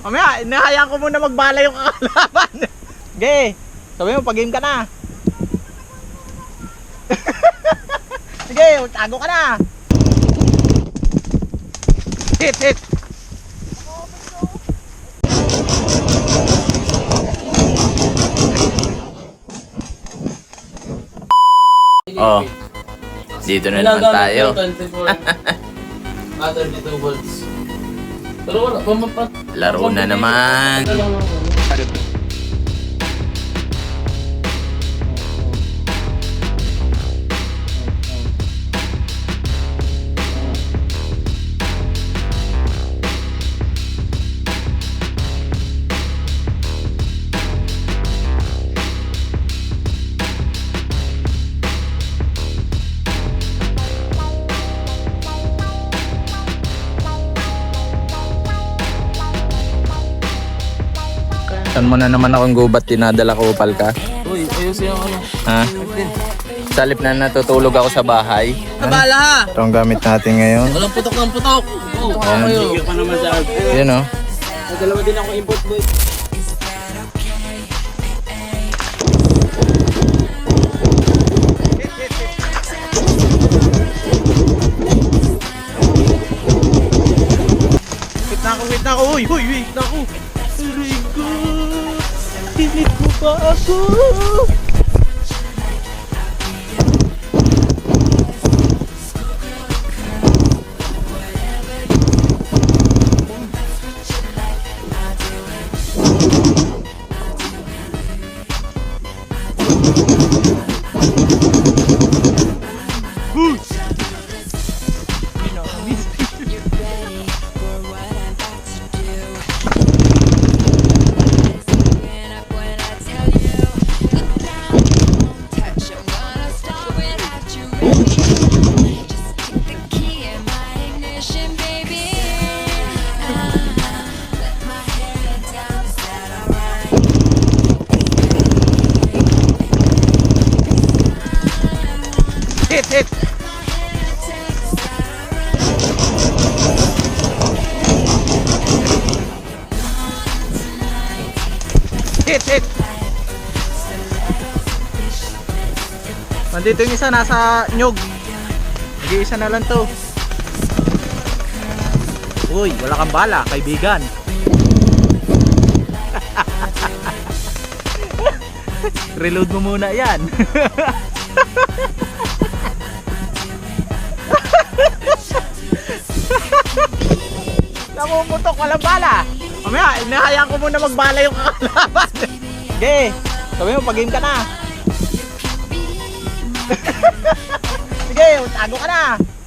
Mamaya, inahayaan ko muna magbala yung kakalaban. Sige, sabi mo, pag-game ka na. Sige, tago ka na. Hit, hit. Oh, dito na naman tayo. 32 volts. Pero wala, pamapat. Laro na naman. Saan mo na naman akong gubat tinadala ko upal ka? Uy, ayusin yung ano. Ha? Salip na natutulog ako sa bahay. Kabala ha! Ito ang gamit natin ngayon. Walang putok ng putok. Oo, kayo. Sige pa naman sa akin. Yun o. Nagdalawa din ako import boy. Wait na ako. Uy, wait na ako. Aray ko. Tinit mo pa ako. Hit, hit. Hit, hit. Nandito yung isa, nasa nyog. Nag-iisa na lang to. Uy, wala kang bala, kaibigan. Reload mo muna yan. Namumutok, walang bala. Mamaya, inahayaan ko muna magbala yung kakalaban. Sige, sabi mo, pag-game ka na. Sige, tago ka na.